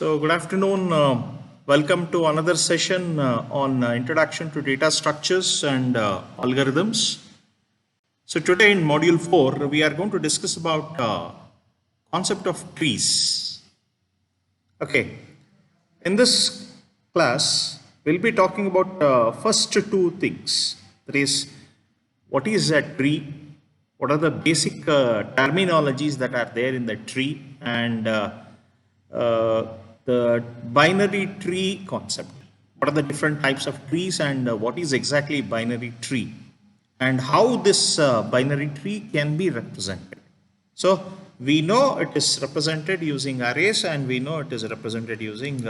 So, good afternoon. Welcome to another session on Introduction to Data Structures and Algorithms. So, today in Module 4, we are going to discuss about concept of trees. Okay. In this class, we'll be talking about first two things. That is, what is a tree? What are the basic terminologies that are there in the tree? And uh, the binary tree concept. What are the different types of trees and what is exactly binary tree? And how this binary tree can be represented. So we know it is represented using arrays and we know it is represented using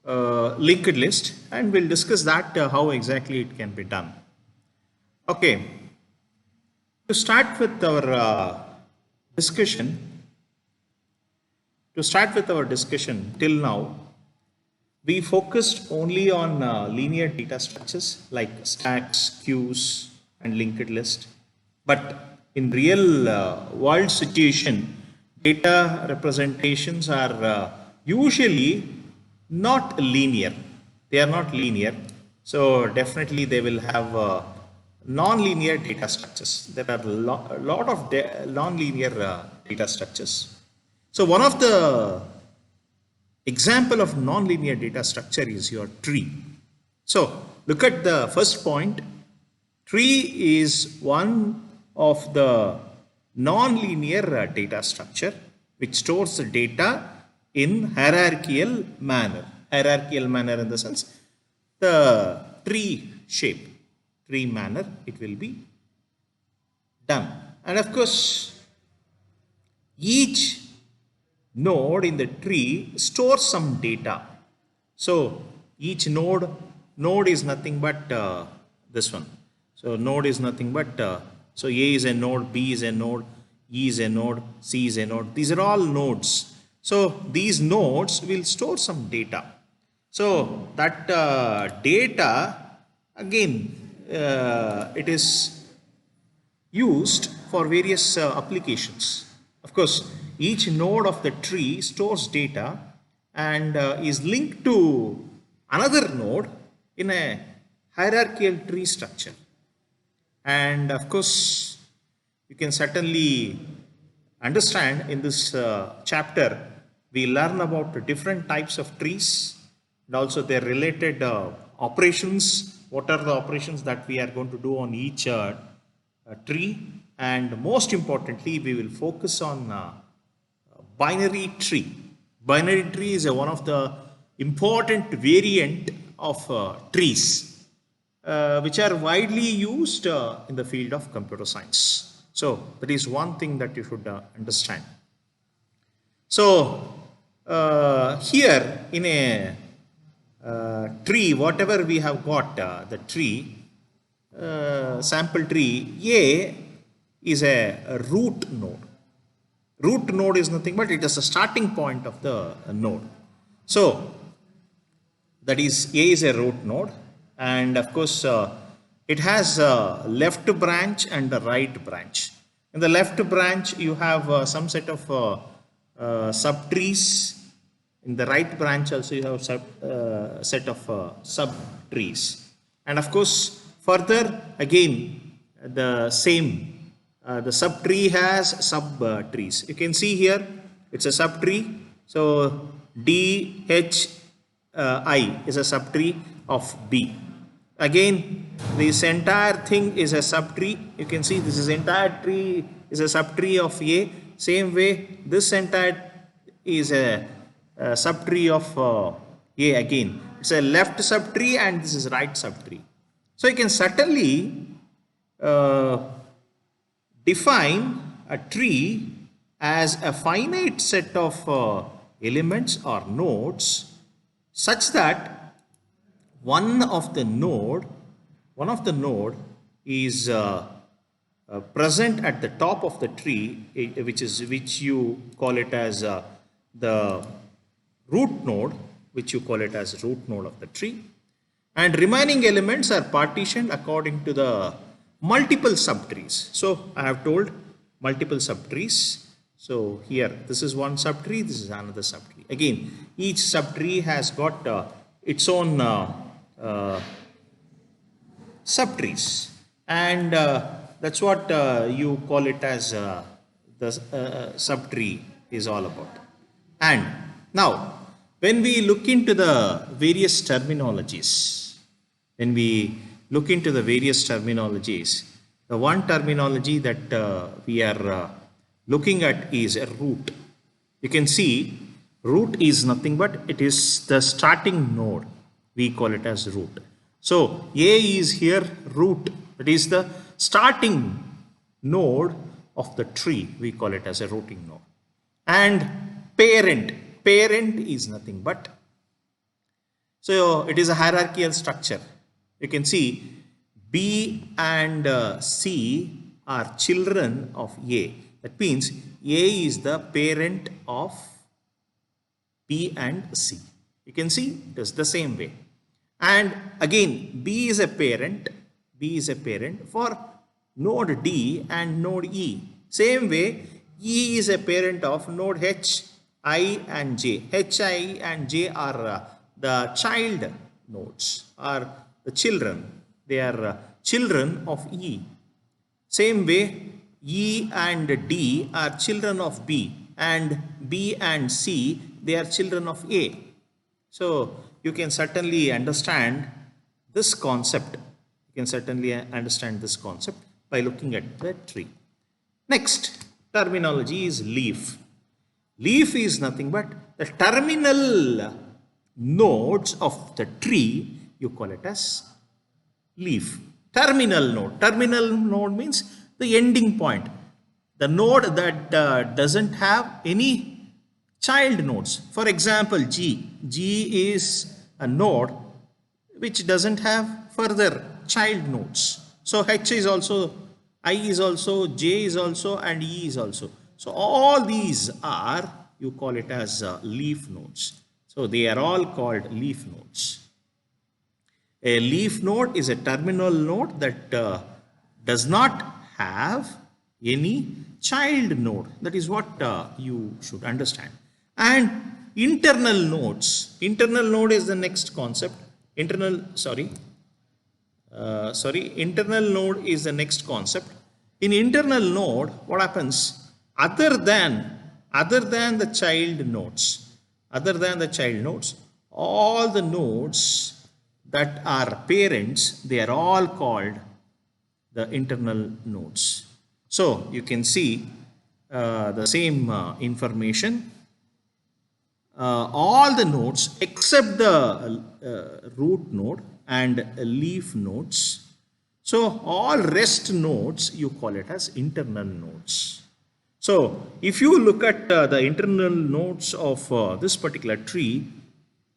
linked list, and we'll discuss that how exactly it can be done. Okay, to start with our discussion, till now, we focused only on linear data structures like stacks, queues, and linked list. But in real world situation, data representations are usually not linear. They are not linear. So definitely they will have non-linear data structures. There are a lot of non-linear data structures. So one of the example of non-linear data structure is your tree. So look at the first point. Tree is one of the non-linear data structure which stores the data in hierarchical manner. Hierarchical manner in the sense the tree shape, tree manner it will be done. And of course, each node in the tree stores some data. So each node is nothing but this one. So node is nothing but so A is a node, B is a node, E is a node, C is a node. These are all nodes. So these nodes will store some data. So that data again it is used for various applications. Of course, each node of the tree stores data and is linked to another node in a hierarchical tree structure. And of course, you can certainly understand in this chapter, we learn about the different types of trees and also their related operations. What are the operations that we are going to do on each tree? And most importantly, we will focus on binary tree. Binary tree is one of the important variant of trees which are widely used in the field of computer science. So that is one thing that you should understand. So here in a tree, whatever we have got, the tree, sample tree, A is a root node. Root node is nothing but it is the starting point of the node. So that is A is a root node, and of course it has a left branch and a right branch. In the left branch you have some set of subtrees. In the right branch also you have set of subtrees. And of course further again the same. The subtree has subtrees. You can see here it's a subtree. So D, H, I is a subtree of B. Again, this entire thing is a subtree. You can see this is entire tree is a subtree of A. Same way, this entire is a subtree of A again. It's a left subtree and this is right subtree. So you can certainly define a tree as a finite set of elements or nodes such that one of the node is present at the top of the tree, which you call it as the root node, of the tree, and remaining elements are partitioned according to the multiple subtrees. So I have told multiple subtrees. So here, this is one subtree, this is another subtree. Again, each subtree has got its own uh, subtrees, and that's what you call it as the subtree is all about. And now, when we look into the various terminologies, when we look into the various terminologies, the one terminology that we are looking at is a root. You can see root is nothing but it is the starting node. We call it as root. So A is here root. That is the starting node of the tree. We call it as a rooting node. And parent. Parent is nothing but. So it is a hierarchical structure. You can see B and C are children of A. That means A is the parent of B and C. You can see it is the same way. And again, B is a parent for node D and node E. Same way, E is a parent of node H, I and J. H, I and J are the child nodes, are the children. They are children of E. Same way, E and D are children of B, and B and C, they are children of A. So you can certainly understand this concept. You can certainly understand this concept by looking at the tree. Next terminology is leaf. Leaf is nothing but the terminal nodes of the tree. You call it as leaf. Terminal node. Terminal node means the ending point. The node that doesn't have any child nodes. For example, G. G is a node which doesn't have further child nodes. So H is also, I is also, J is also, and E is also. So all these are, you call it as leaf nodes. So they are all called leaf nodes. A leaf node is a terminal node that does not have any child node. That is what you should understand. And internal nodes. Internal node is the next concept. Internal node is the next concept. In internal node, what happens? Other than the child nodes, all the nodes that are parents, they are all called the internal nodes. So you can see the same information. All the nodes except the root node and leaf nodes. So all rest nodes, you call it as internal nodes. So if you look at the internal nodes of this particular tree,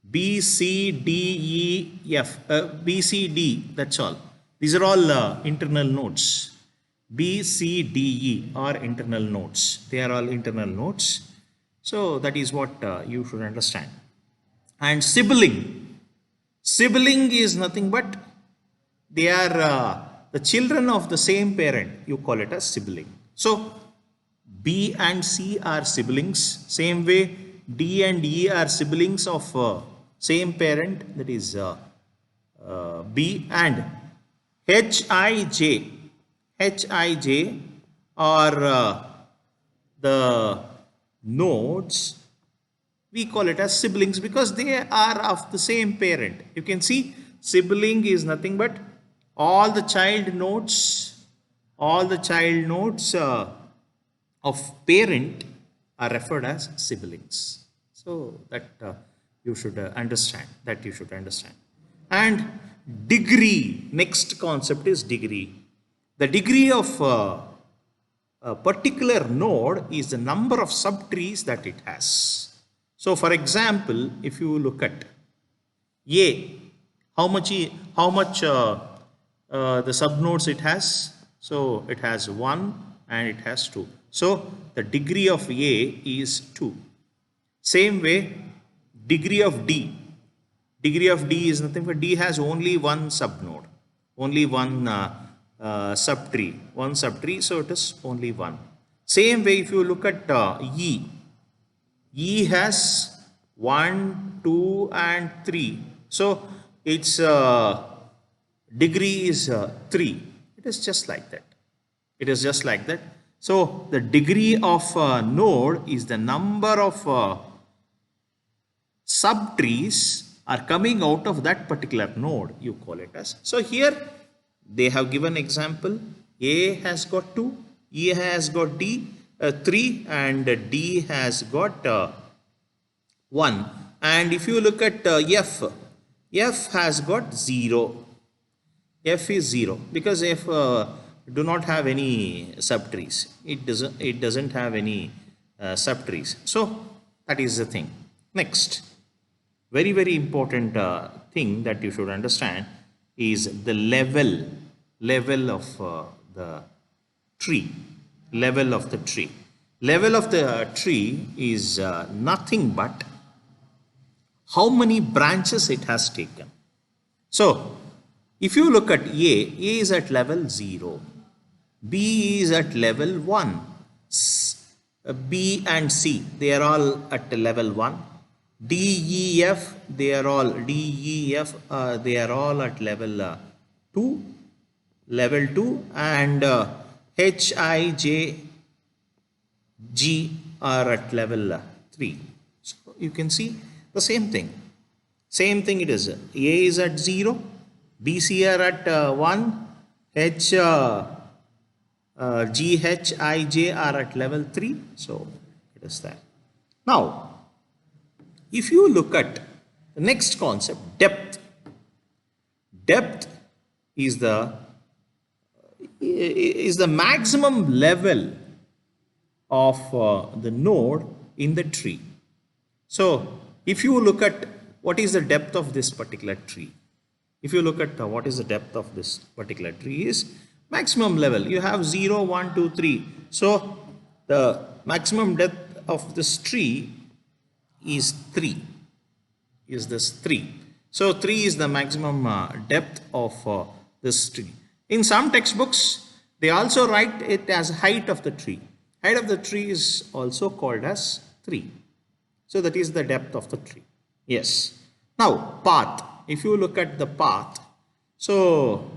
B, C, D, E, F, B, C, D, that's all. These are all internal nodes. B, C, D, E are internal nodes. They are all internal nodes. So that is what you should understand. And sibling. Sibling is nothing but they are the children of the same parent. You call it as sibling. So B and C are siblings. Same way D and E are siblings of same parent, that is B, and Hij are the nodes. We call it as siblings because they are of the same parent. You can see sibling is nothing but all the child nodes of parent are referred as siblings. So that you should understand. And degree, next concept is degree. The degree of a particular node is the number of subtrees that it has. So for example, if you look at A, how much the subnodes it has? So it has 1 and it has 2. So the degree of A is 2. Same way, degree of D. Degree of D is nothing but D has only one subnode, only one subtree, so it is only 1. Same way, if you look at E has 1, 2, and 3. So its degree is 3. It is just like that. It is just like that. So the degree of node is the number of subtrees are coming out of that particular node, you call it as. So here they have given example. A has got 2, E has got 3, and D has got 1. And if you look at F has got 0. F is 0 because F do not have any subtrees. It doesn't have any subtrees. So that is the thing. Next, very important thing that you should understand is the level of the tree. Level of the tree. Level of the tree is nothing but how many branches it has taken. So if you look at A is at level 0, B is at level 1, B and C, they are all at level 1, D, E, F, they are all they are all at level 2, and H, I, J, G are at level 3. So you can see the same thing. Same thing it is. A is at 0, B, C are at 1, H, G, H, I, J are at level 3. So it is that. Now, if you look at the next concept, depth. Depth is the maximum level of the node in the tree. So if you look at what is the depth of this particular tree, if you look at what is the depth of this particular tree is maximum level. You have 0, 1, 2, 3. So the maximum depth of this tree is 3. Is this 3? So 3 is the maximum depth of this tree. In some textbooks, they also write it as height of the tree. Height of the tree is also called as 3. So that is the depth of the tree. Yes. Now path. If you look at the path, so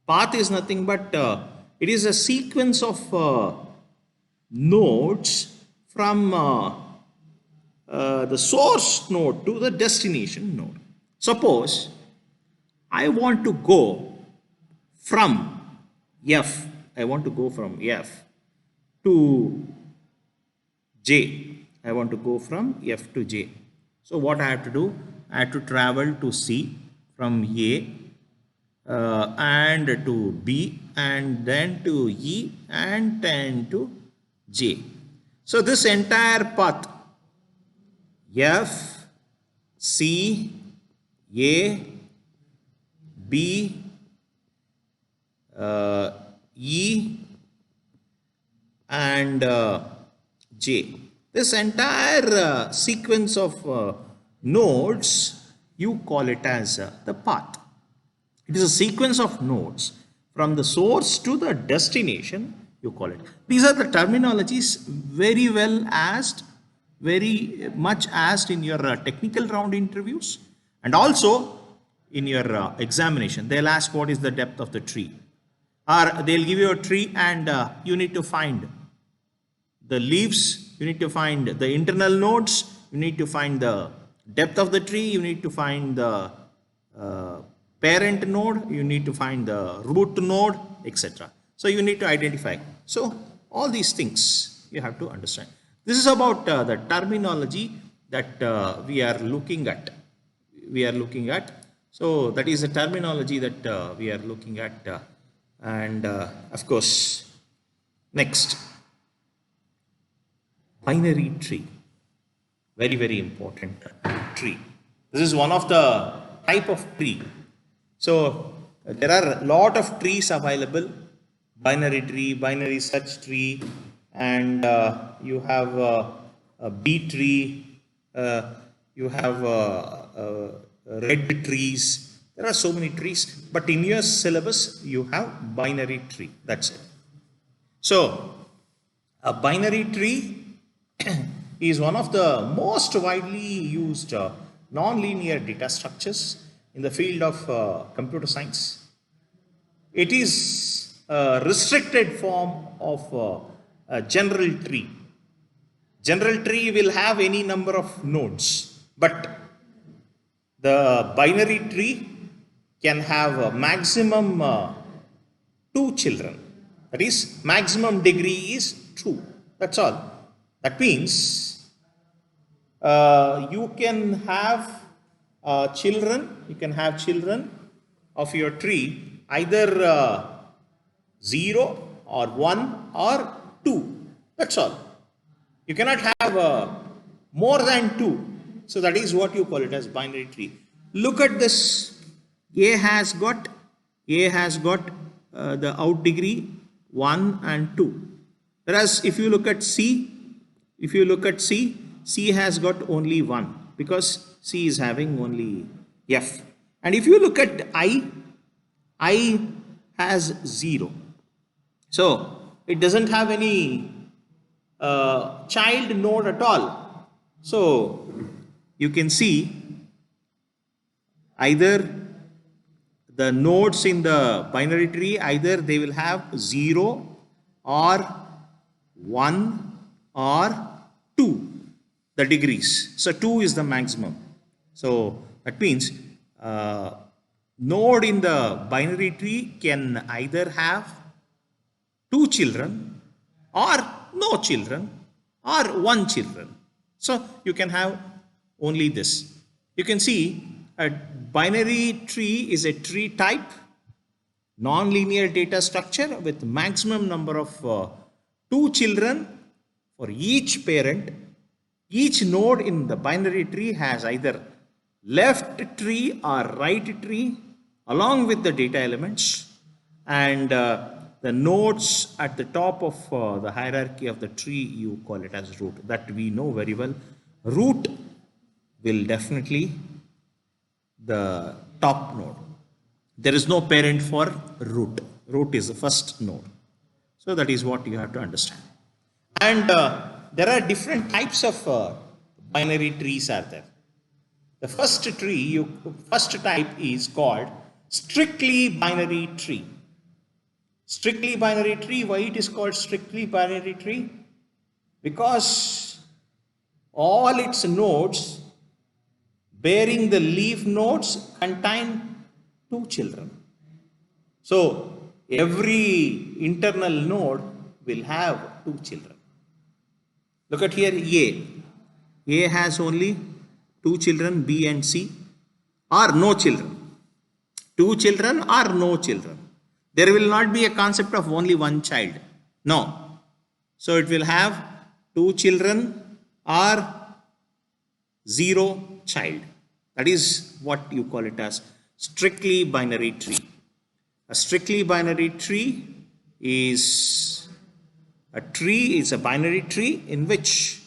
path is nothing but it is a sequence of nodes from the source node to the destination node. Suppose I want to go from F, I want to go from F to J. I want to go from F to J. So what I have to do? I have to travel to C from A and to B and then to E and then to J. So this entire path F, C, A, B, E and J. This entire sequence of nodes, you call it as the path. It is a sequence of nodes from the source to the destination, you call it. These are the terminologies very well asked, very much asked in your technical round interviews, and also in your examination. They'll ask what is the depth of the tree, or they'll give you a tree and you need to find the leaves, you need to find the internal nodes, you need to find the depth of the tree, you need to find the parent node, you need to find the root node, etc. So you need to identify. So all these things you have to understand. This is about the terminology that we are looking at. So that is the terminology that we are looking at. And of course, next, binary tree. Very important tree. This is one of the type of tree. So there are a lot of trees available. Binary tree, binary search tree, and you have a B tree, you have red trees. There are so many trees, but in your syllabus you have binary tree. That's it. So A binary tree is one of the most widely used non-linear data structures in the field of computer science. It is a restricted form of a general tree. General tree will have any number of nodes, but the binary tree can have a maximum 2 children. That is, maximum degree is 2. That's all. That means you can have children of your tree either 0 or 1 or 2. That's all. You cannot have more than 2. So that is what you call it as binary tree. Look at this. A has got the out degree 1 and 2. Whereas if you look at C, C has got only 1 because C is having only F. And if you look at I has 0. So it doesn't have any child node at all. So you can see either the nodes in the binary tree, either they will have 0 or 1 or 2, the degrees. So 2 is the maximum. So that means node in the binary tree can either have 2 children or no children or 1 children. So you can have only this. You can see a binary tree is a tree type, non-linear data structure with maximum number of 2 children for each parent. Each node in the binary tree has either left tree or right tree along with the data elements, and the nodes at the top of the hierarchy of the tree, you call it as root. That we know very well. Root will definitely the top node. There is no parent for root. Root is the first node. So that is what you have to understand. And there are different types of binary trees are there. The first type is called strictly binary tree. Strictly binary tree, why it is called strictly binary tree? Because all its nodes bearing the leaf nodes contain 2 children. So every internal node will have 2 children. Look at here A. A has only 2 children, B and C, or no children. 2 children or no children. There will not be a concept of only 1 child. No. So it will have 2 children or 0 child. That is what you call it as strictly binary tree. A strictly binary tree is a binary tree in which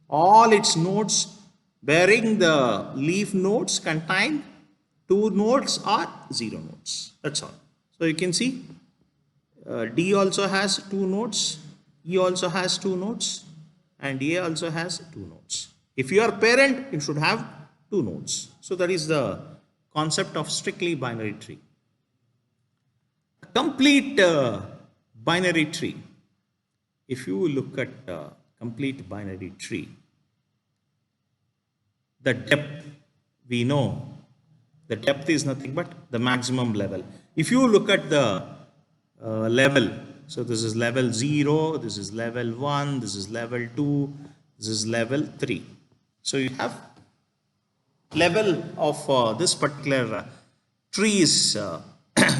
all its nodes bearing the leaf nodes contain 2 nodes or 0 nodes. That's all. So you can see D also has 2 nodes, E also has 2 nodes, and A also has 2 nodes. If you are parent, you should have 2 nodes. So that is the concept of strictly binary tree. A complete binary tree. If you look at complete binary tree, the depth, we know the depth is nothing but the maximum level. If you look at the level, so this is level 0, this is level 1, this is level 2, this is level 3. So you have level of this particular tree is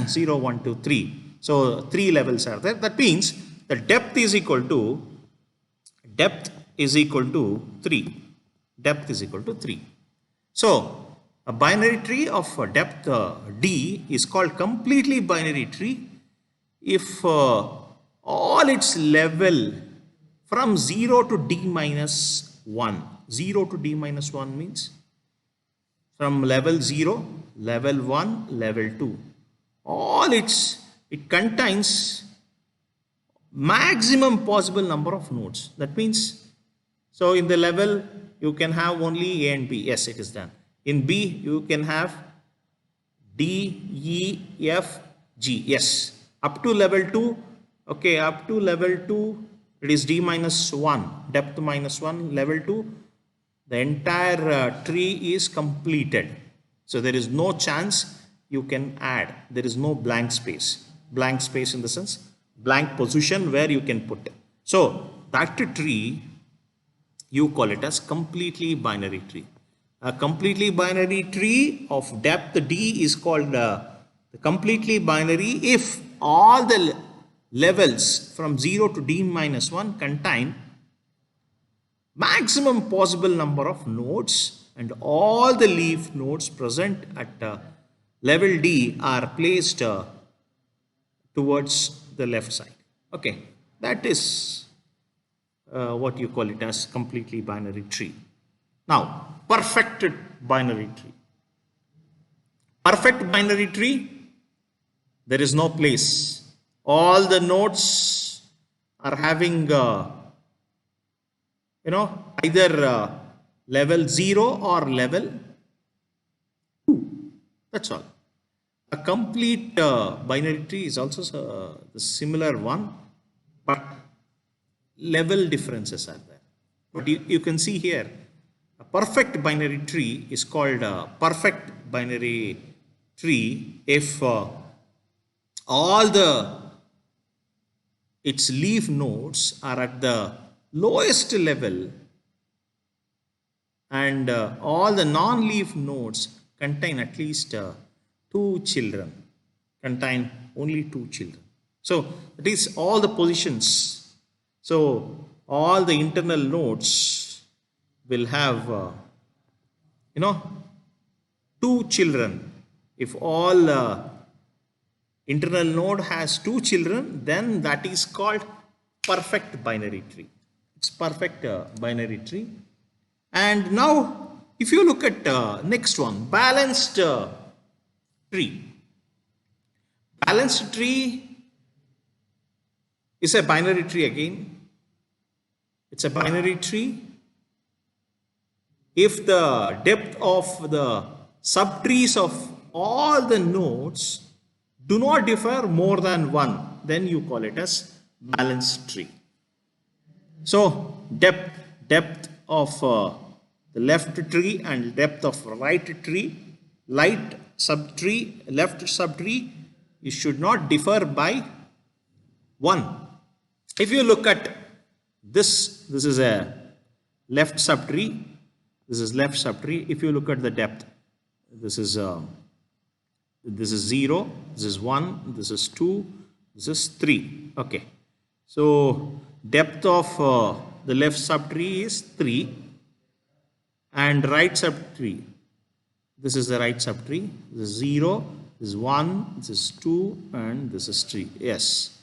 0, 1, 2, 3. So 3 levels are there. That means the depth is equal to 3. Depth is equal to 3. So a binary tree of depth D is called completely binary tree if all its level from 0 to D minus 1. 0 to D minus 1 means from level 0, level 1, level 2. All it contains maximum possible number of nodes. That means, so in the level you can have only A and B. Yes, it is done. In B you can have D, E, F, G. Yes, up to level 2. Okay, up to level 2 it is D minus 1, depth minus 1, level 2. The entire tree is completed. So there is no chance you can add. There is no blank space. Blank space in the sense, blank position where you can put. So that tree, you call it as completely binary tree. A completely binary tree of depth D is called the completely binary if all the levels from 0 to D minus 1 contain maximum possible number of nodes and all the leaf nodes present at level D are placed towards the left side. Okay, that is what you call it as completely binary tree. Now, perfect binary tree. Perfect binary tree, there is no place. All the nodes are having either level 0 or level 2. That's all. A complete binary tree is also the similar one, but level differences are there. But you can see here, a perfect binary tree is called a perfect binary tree if all its leaf nodes are at the lowest level and all the non-leaf nodes contain at least 2 children, contain only 2 children. So it is all the positions. So all the internal nodes will have 2 children. If all internal node has 2 children, then that is called perfect binary tree. It's perfect binary tree. And now if you look at next one, balanced tree. Balanced tree is a binary tree again. It's a binary tree. If the depth of the subtrees of all the nodes do not differ more than 1, then you call it as balanced tree. So depth of the left tree and depth of right tree, left subtree, it should not differ by 1. If you look at this is a left subtree, this is left subtree. If you look at the depth, this is 0, this is 1, this is 2, this is 3. Okay, so depth of the left subtree is 3 and right subtree, this is the right subtree, this is 0, this is 1, this is 2 and this is 3. Yes,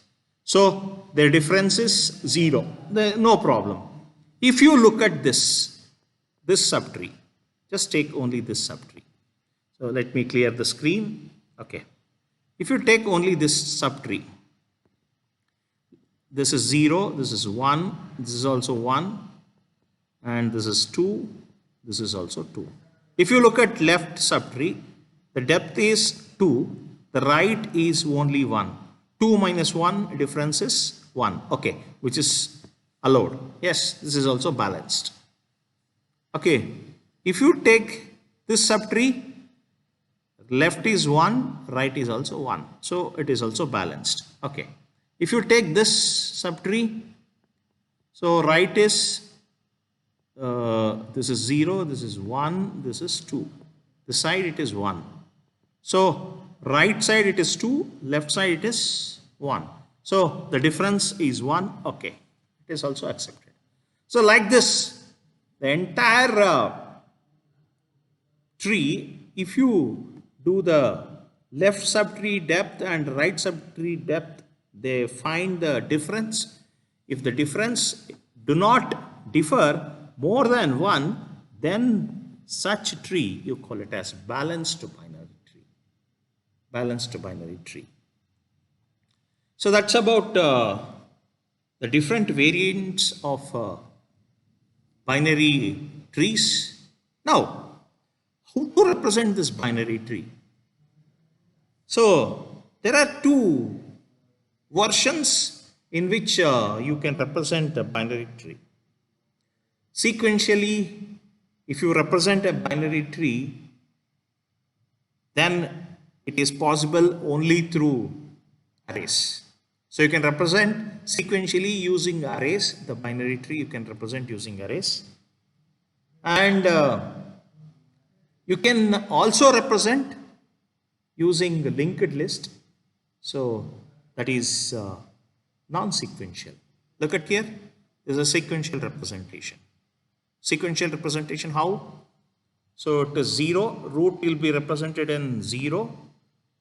so the difference is 0, no problem. If you look at this subtree, just take only this subtree. So let me clear the screen. Okay, if you take only this subtree, this is 0, this is 1, this is also 1 and this is 2, this is also 2. If you look at left subtree, the depth is 2, the right is only 1. 2 minus 1 difference is 1. Okay, which is allowed. Yes, this is also balanced. Okay, if you take this subtree, left is 1, right is also 1. So it is also balanced. Okay, if you take this subtree, so right is this is 0, this is 1, this is 2. This side it is 1. So right side it is 2, left side it is 1. So the difference is 1. Okay, it is also accepted. So like this, the entire tree, if you do the left subtree depth and right subtree depth, they find the difference. If the difference do not differ more than 1, then such tree you call it as balanced binary tree. Balanced binary tree. So that's about the different variants of binary trees. Now, how to represent this binary tree? So, there are two versions in which you can represent a binary tree. Sequentially, if you represent a binary tree, then it is possible only through arrays. So you can represent sequentially using arrays, the binary tree you can represent using arrays. And you can also represent using the linked list. So that is non-sequential. Look at here, there is a sequential representation. Sequential representation, how? So it is 0, root will be represented in 0,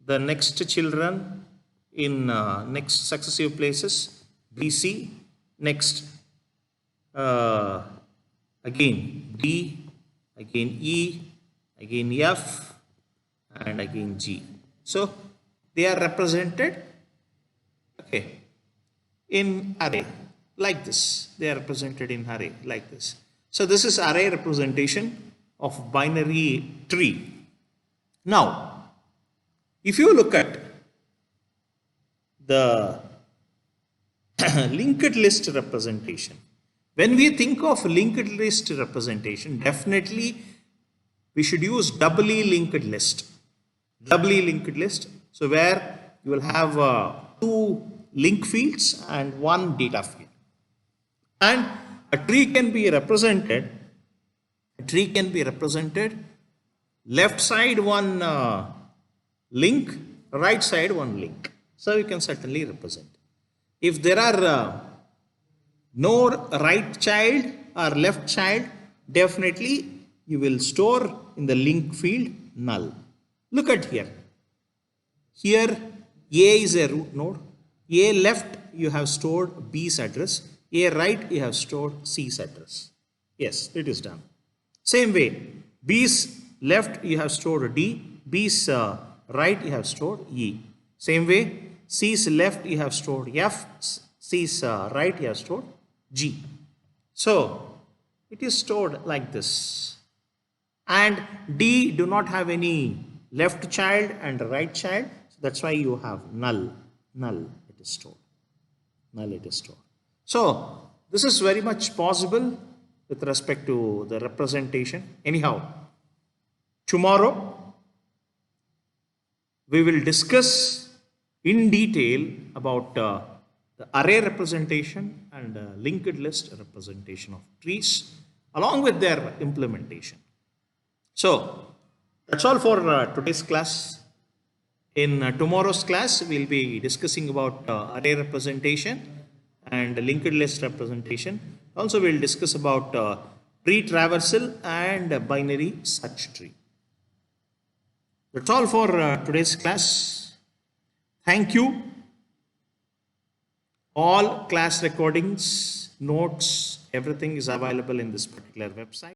the next children in next successive places, BC, next again D, again E, again F, and again G. So they are represented, okay, in array like this. They are represented in array like this. So this is array representation of binary tree. Now, if you look at the linked list representation, when we think of linked list representation, definitely we should use doubly linked list. Doubly linked list, so where you will have two link fields and one data field. And a tree can be represented, left side one link, right side one link. So you can certainly represent. If there are no right child or left child, definitely you will store in the link field null. Look at here. Here A is a root node. A left you have stored B's address. A right you have stored C's address. Yes, it is done. Same way, B's left you have stored D. B's right you have stored E. Same way, C's left you have stored F. C's right you have stored G. So it is stored like this. And D do not have any left child and right child. So that's why you have null. Null it is stored. Null it is stored. So this is very much possible with respect to the representation. Anyhow, tomorrow we will discuss in detail about the array representation and linked list representation of trees along with their implementation. So that's all for today's class. In tomorrow's class, we'll be discussing about array representation and linked list representation. Also, we'll discuss about tree traversal and binary search tree. That's all for today's class. Thank you. All class recordings, notes, everything is available in this particular website.